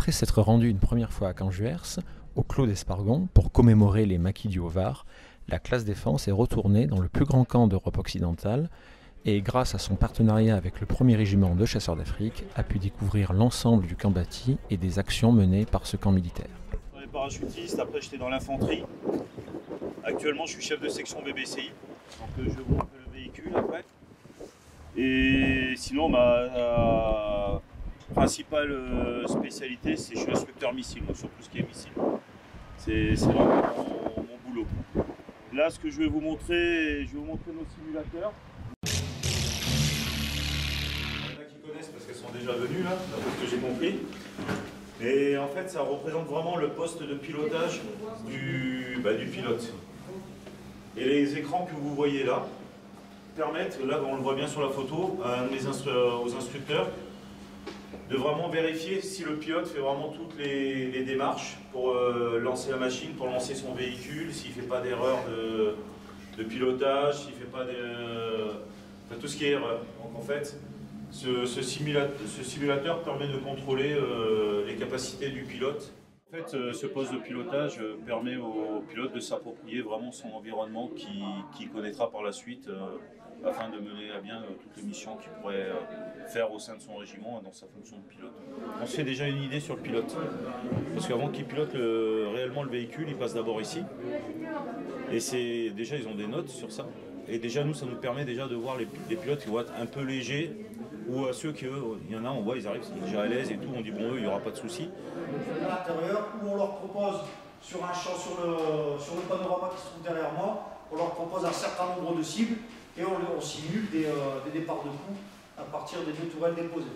Après s'être rendu une première fois à Canjuers, au Clos d'Espargon, pour commémorer les maquis du Haut-Var, la classe défense est retournée dans le plus grand camp d'Europe occidentale et, grâce à son partenariat avec le 1er régiment de chasseurs d'Afrique, a pu découvrir l'ensemble du camp bâti et des actions menées par ce camp militaire. Dans les parachutistes, après j'étais dans l'infanterie. Actuellement je suis chef de section BBCI, donc je vous montre le véhicule après. Et sinon ma principale spécialité, c'est que je suis instructeur missile, donc sur tout ce qui est missile. C'est vraiment mon boulot. Là, ce que je vais vous montrer nos simulateurs. Il y en a qui connaissent parce qu'elles sont déjà venues là, d'après ce que j'ai compris. Et en fait, ça représente vraiment le poste de pilotage du pilote. Et les écrans que vous voyez là permettent, là on le voit bien sur la photo, aux instructeurs, de vraiment vérifier si le pilote fait vraiment toutes les démarches pour lancer la machine, pour lancer son véhicule, s'il ne fait pas d'erreur de pilotage, s'il ne fait pas enfin, tout ce qui est erreur. Donc en fait, ce simulateur permet de contrôler les capacités du pilote. En fait, ce poste de pilotage permet au pilote de s'approprier vraiment son environnement qu'il connaîtra par la suite afin de mener à bien toutes les missions qu'il pourrait faire au sein de son régiment dans sa fonction de pilote. On se fait déjà une idée sur le pilote, parce qu'avant qu'il pilote réellement le véhicule, il passe d'abord ici, et déjà ils ont des notes sur ça, et déjà nous ça nous permet déjà de voir les pilotes qui vont être un peu légers, ou à ceux qui, il y en a, on voit, ils arrivent, ils sont déjà à l'aise et tout, on dit bon, eux, il n'y aura pas de souci. À l'intérieur, où on leur propose, sur un champ, sur le panorama qui se trouve derrière moi, on leur propose un certain nombre de cibles et on simule des départs de coups à partir des deux tourelles déposées.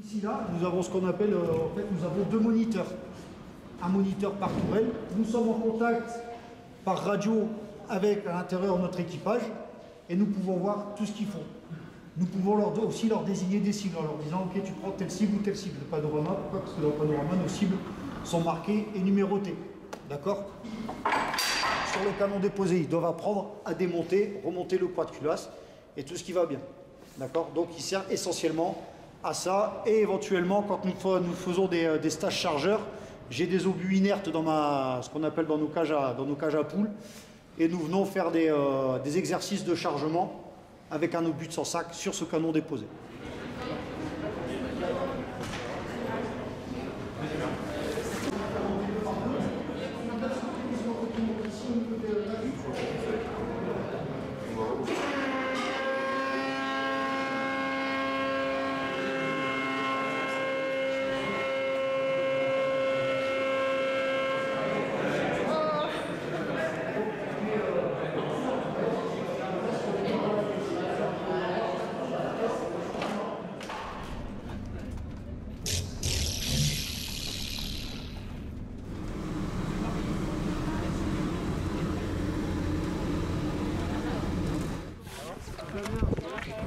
Ici, là, nous avons ce qu'on appelle, en fait, nous avons deux moniteurs. Un moniteur par tourelle. Nous sommes en contact par radio avec à l'intérieur notre équipage et nous pouvons voir tout ce qu'ils font. Nous pouvons aussi leur désigner des cibles en leur disant ok, tu prends telle cible ou telle cible. Le panorama, pourquoi? Parce que dans le panorama, nos cibles sont marquées et numérotées. D'accord? Sur le canon déposé, ils doivent apprendre à démonter, remonter le poids de culasse et tout ce qui va bien. D'accord? Donc il sert essentiellement à ça. Et éventuellement, quand nous faisons des stages chargeurs, j'ai des obus inertes dans ce qu'on appelle dans nos cages à poules. Et nous venons faire des exercices de chargement avec un obus de 100 sacs sur ce canon déposé.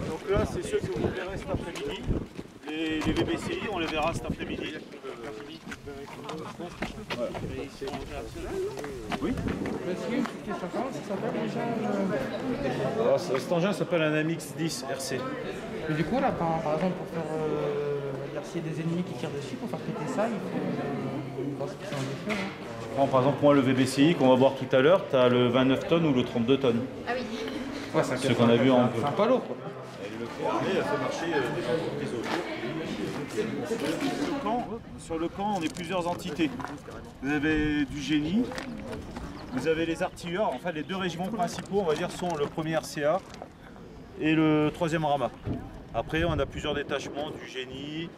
Donc là, c'est ceux que vous verrez cet après-midi. Les VBCI, on les verra cet après-midi. Voilà. Oui. Alors, cet engin s'appelle un AMX-10 RC. Et du coup, là, par exemple, pour faire s'il y a des ennemis qui tirent dessus, pour faire péter ça, il faut voir ce qu'ils sont en effet. Prends par exemple moi le VBCI qu'on va voir tout à l'heure, tu as le 29 tonnes ou le 32 tonnes. Ah oui. Ouais, c'est ce qu'on a vu en peu. C'est un pas lourd, quoi. Elle fait marcher des autour. Sur le camp, on est plusieurs entités. Vous avez du génie, vous avez les artilleurs. Enfin, les deux régiments principaux, on va dire, sont le 1er RCA et le 3e Rama. Après, on a plusieurs détachements du génie.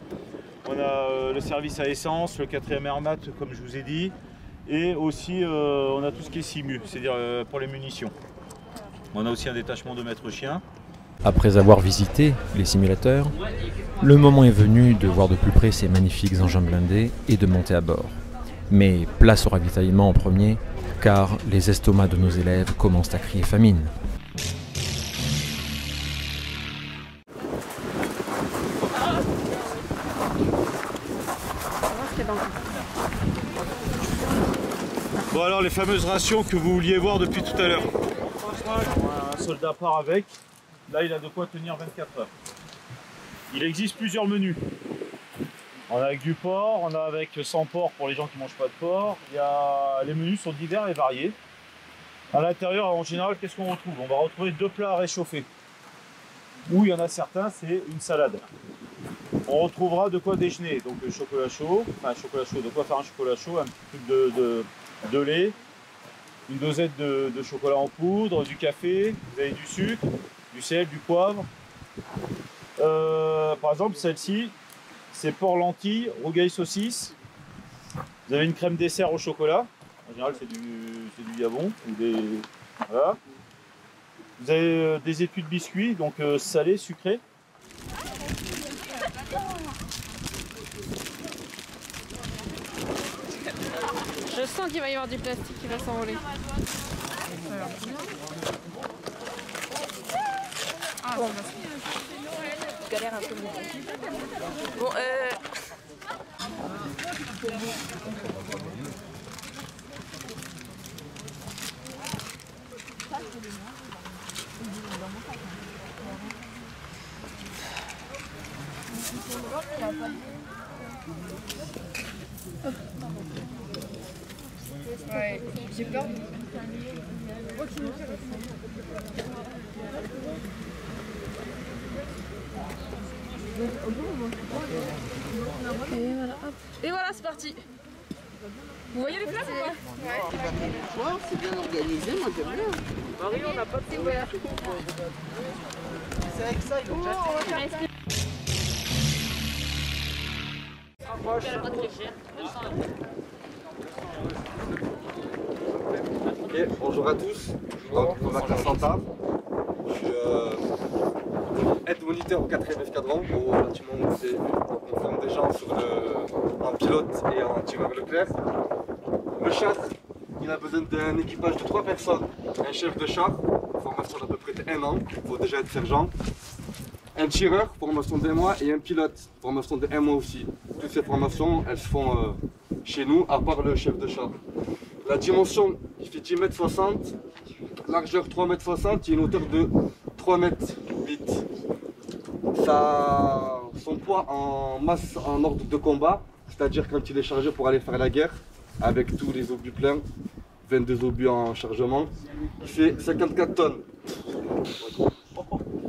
On a le service à essence, le 4e Airmat, comme je vous ai dit. Et aussi, on a tout ce qui est SIMU, c'est-à-dire pour les munitions. On a aussi un détachement de maître chien. Après avoir visité les simulateurs, le moment est venu de voir de plus près ces magnifiques engins blindés et de monter à bord. Mais place au ravitaillement en premier, car les estomacs de nos élèves commencent à crier famine. Bon alors les fameuses rations que vous vouliez voir depuis tout à l'heure. Un soldat part avec, là il a de quoi tenir 24 heures. Il existe plusieurs menus. On a avec du porc, on a avec sans porc pour les gens qui ne mangent pas de porc. Les menus sont divers et variés. À l'intérieur, en général, qu'est-ce qu'on retrouve? On va retrouver 2 plats à réchauffer. Ou il y en a certains, c'est une salade. On retrouvera de quoi déjeuner, donc le chocolat chaud, de quoi faire un chocolat chaud, un petit truc de lait, une dosette de chocolat en poudre, du café, vous avez du sucre, du sel, du poivre. Par exemple, celle-ci, c'est porc lentilles, rougail saucisse. Vous avez une crème dessert au chocolat. En général, c'est du Gabon. Voilà. Vous avez des étuis de biscuits, donc salé, sucré. Je sens qu'il va y avoir du plastique qui va s'envoler. Je galère un peu. Bon, ouais, j'ai peur. Et voilà, hop. Et voilà, c'est parti. Vous voyez les flammes ou pas? Ouais, c'est bien organisé, moi j'aime bien. Marie, on n'a pas de thé ouvert. C'est avec ça, ils l'ont déjà fait. Ok, bonjour à tous, donc on va à Santa. Je suis aide-moniteur au 4e escadron au bâtiment où vous avez vu. Donc on forme des gens sur un pilote et un tireur Leclerc. Le char, il a besoin d'un équipage de 3 personnes, un chef de char, formation d'à peu près d'1 an, il faut déjà être sergent. Un tireur, formation d'1 mois, et un pilote, formation de 1 mois aussi. Toutes ces formations, elles se font chez nous, à part le chef de char. La dimension, il fait 10,60 m, largeur 3,60 m et une hauteur de 3,8 m. Son poids en masse en ordre de combat, c'est-à-dire quand il est chargé pour aller faire la guerre, avec tous les obus pleins, 22 obus en chargement, il fait 54 tonnes.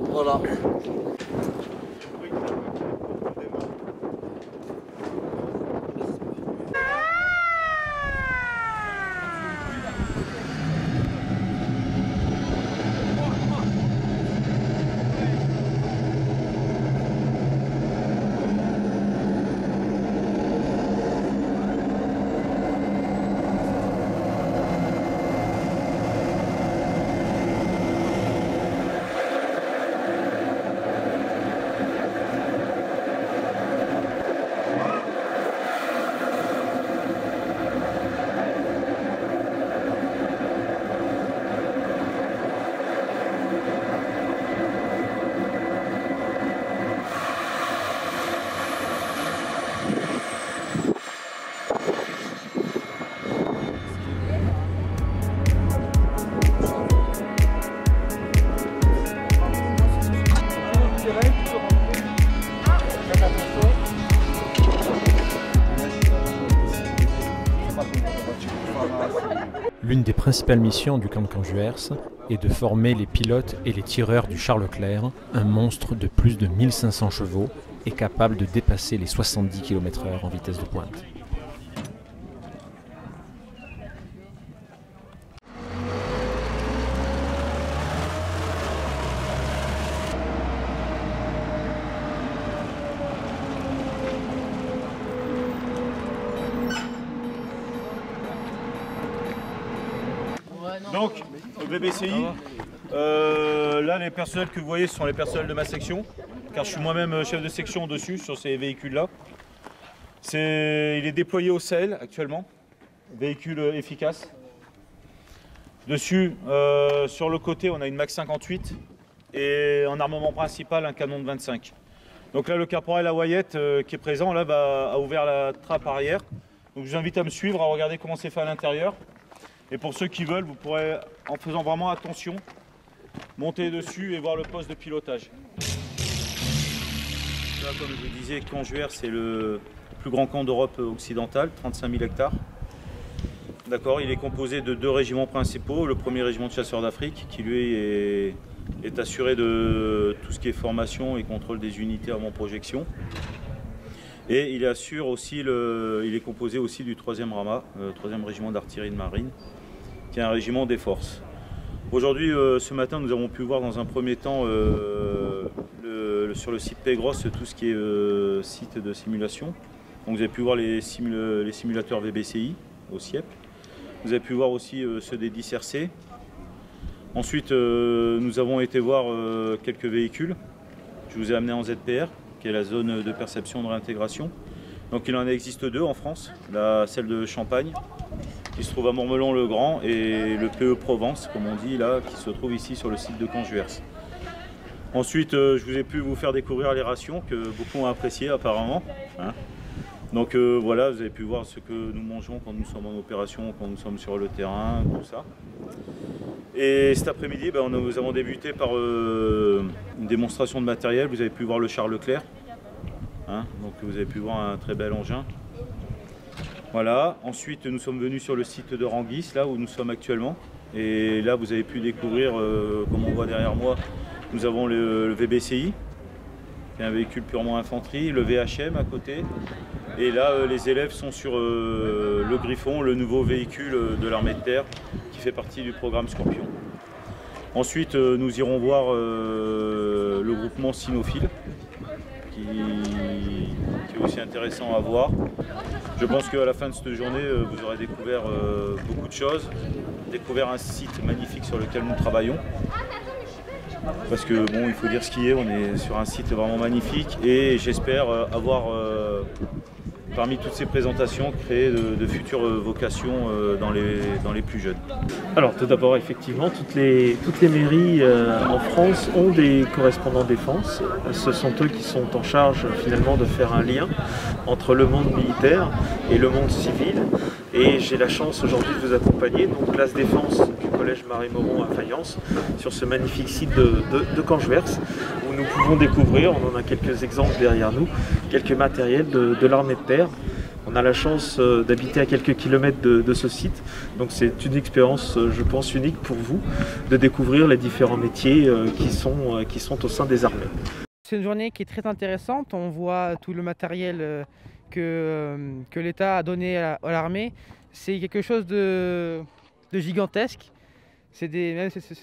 Voilà. L'une des principales missions du camp de Canjuers est de former les pilotes et les tireurs du char Leclerc, un monstre de plus de 1500 chevaux et capable de dépasser les 70 km/h en vitesse de pointe. Donc, le BBCI, là les personnels que vous voyez sont les personnels de ma section, car je suis moi-même chef de section dessus, sur ces véhicules-là. Il est déployé au Sahel actuellement, véhicule efficace. Dessus, sur le côté, on a une Mac 58 et en armement principal, un canon de 25. Donc là, le caporal Awayette qui est présent là, a ouvert la trappe arrière. Donc je vous invite à me suivre, à regarder comment c'est fait à l'intérieur. Et pour ceux qui veulent, vous pourrez, en faisant vraiment attention, monter dessus et voir le poste de pilotage. Là, comme je vous disais, Canjuers, c'est le plus grand camp d'Europe occidentale, 35 000 hectares. D'accord, il est composé de 2 régiments principaux. Le premier régiment de chasseurs d'Afrique, qui lui est assuré de tout ce qui est formation et contrôle des unités avant projection. Et il assure aussi il est composé aussi du 3e RAMA, 3e régiment d'artillerie de marine, qui est un régiment des forces. Aujourd'hui, ce matin, nous avons pu voir dans un premier temps sur le site Pégros tout ce qui est site de simulation. Donc vous avez pu voir les simulateurs VBCI au CIEP. Vous avez pu voir aussi ceux des 10 RC. Ensuite, nous avons été voir quelques véhicules. Je vous ai amené en ZPR, qui est la zone de perception de réintégration. Donc il en existe 2 en France, celle de Champagne, qui se trouve à Montmelon-le-Grand, et le PE Provence, comme on dit là, qui se trouve ici sur le site de Caen-Juers. Ensuite, je vous ai pu vous faire découvrir les rations, que beaucoup ont appréciées apparemment. Hein. Donc voilà, vous avez pu voir ce que nous mangeons quand nous sommes en opération, quand nous sommes sur le terrain, tout ça. Et cet après-midi, nous avons débuté par une démonstration de matériel. Vous avez pu voir le char Leclerc. Hein, donc vous avez pu voir un très bel engin. Voilà. Ensuite, nous sommes venus sur le site de Rangis, là où nous sommes actuellement. Et là, vous avez pu découvrir, comme on voit derrière moi, nous avons le VBCI, qui est un véhicule purement infanterie, le VHM à côté. Et là, les élèves sont sur le Griffon, le nouveau véhicule de l'armée de terre, qui fait partie du programme Scorpion. Ensuite, nous irons voir le groupement Cynophile, qui est aussi intéressant à voir. Je pense qu'à la fin de cette journée, vous aurez découvert beaucoup de choses, découvert un site magnifique sur lequel nous travaillons. Parce que bon, il faut dire ce qui est, on est sur un site vraiment magnifique et j'espère avoir parmi toutes ces présentations créé de futures vocations dans les plus jeunes. Alors tout d'abord, effectivement, toutes les mairies en France ont des correspondants défense. Ce sont eux qui sont en charge finalement de faire un lien entre le monde militaire et le monde civil. Et j'ai la chance aujourd'hui de vous accompagner, donc classe défense du collège Marie-Moron à Fayence, sur ce magnifique site de Caen-Juers, où nous pouvons découvrir, on en a quelques exemples derrière nous, quelques matériels de l'armée de terre. On a la chance d'habiter à quelques kilomètres de ce site, donc c'est une expérience, je pense, unique pour vous, de découvrir les différents métiers qui sont au sein des armées. C'est une journée qui est très intéressante, on voit tout le matériel que l'État a donné à l'armée. C'est quelque chose de gigantesque. Ce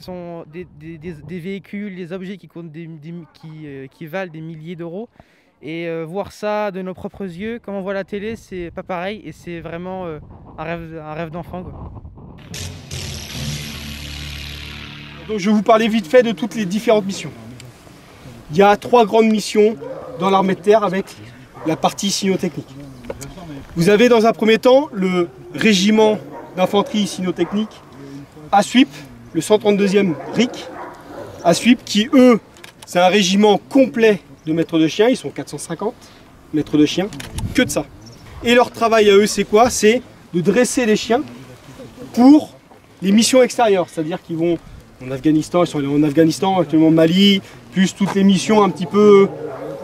sont des véhicules, des objets qui valent des milliers d'euros. Et voir ça de nos propres yeux, comme on voit à la télé, c'est pas pareil et c'est vraiment un rêve d'enfant, quoi. Donc je vais vous parler vite fait de toutes les différentes missions. Il y a 3 grandes missions dans l'armée de terre avec la partie cynotechnique. Vous avez dans un premier temps le régiment d'infanterie cynotechnique ASWIP, le 132e RIC, ASWIP qui eux, c'est un régiment complet de maîtres de chiens, ils sont 450 maîtres de chiens, que de ça. Et leur travail à eux c'est quoi? C'est de dresser les chiens pour les missions extérieures, c'est-à-dire qu'ils vont en Afghanistan, ils sont allés en Afghanistan, actuellement Mali, plus toutes les missions un petit peu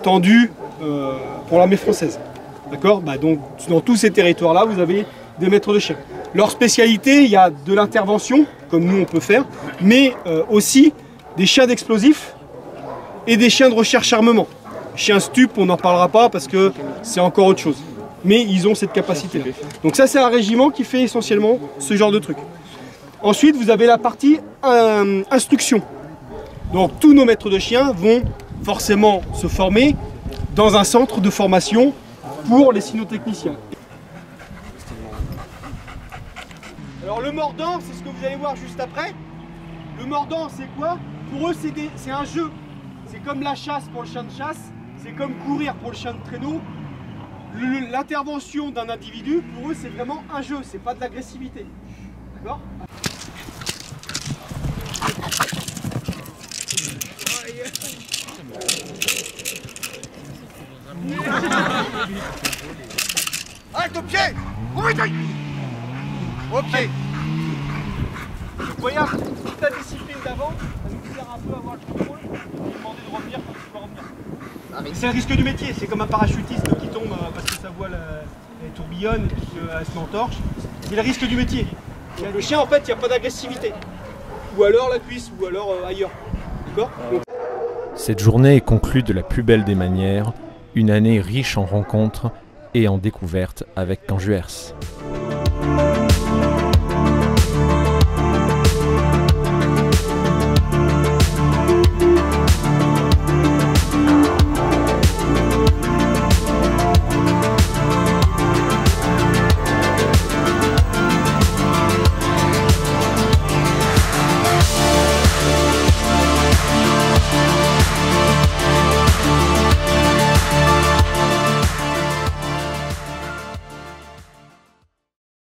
tendues pour l'armée française. D'accord? Donc dans tous ces territoires-là, vous avez des maîtres de chiens. Leur spécialité, il y a de l'intervention, comme nous on peut faire, mais aussi des chiens d'explosifs et des chiens de recherche armement. Chiens stup, on n'en parlera pas parce que c'est encore autre chose. Mais ils ont cette capacité-là. Donc ça, c'est un régiment qui fait essentiellement ce genre de truc. Ensuite, vous avez la partie instruction. Donc tous nos maîtres de chiens vont forcément se former dans un centre de formation pour les cynotechniciens. Alors le mordant, c'est ce que vous allez voir juste après. Le mordant, c'est quoi? Pour eux, c'est un jeu. C'est comme la chasse pour le chien de chasse, c'est comme courir pour le chien de traîneau. L'intervention d'un individu, pour eux, c'est vraiment un jeu, c'est pas de l'agressivité. D'accord? Arrête au pied! Au pied! Vous voyez, toute la discipline d'avant, ça nous sert un peu à avoir le contrôle et demander de revenir quand tu dois revenir. C'est le risque du métier, c'est comme un parachutiste qui tombe parce que sa voile elle tourbillonne et puis qu'elle se met en torche. C'est le risque du métier. Le chien, en fait, il n'y a pas d'agressivité. Ou alors la cuisse, ou alors ailleurs. D'accord ? Cette journée est conclue de la plus belle des manières, une année riche en rencontres et en découvertes avec Canjuers.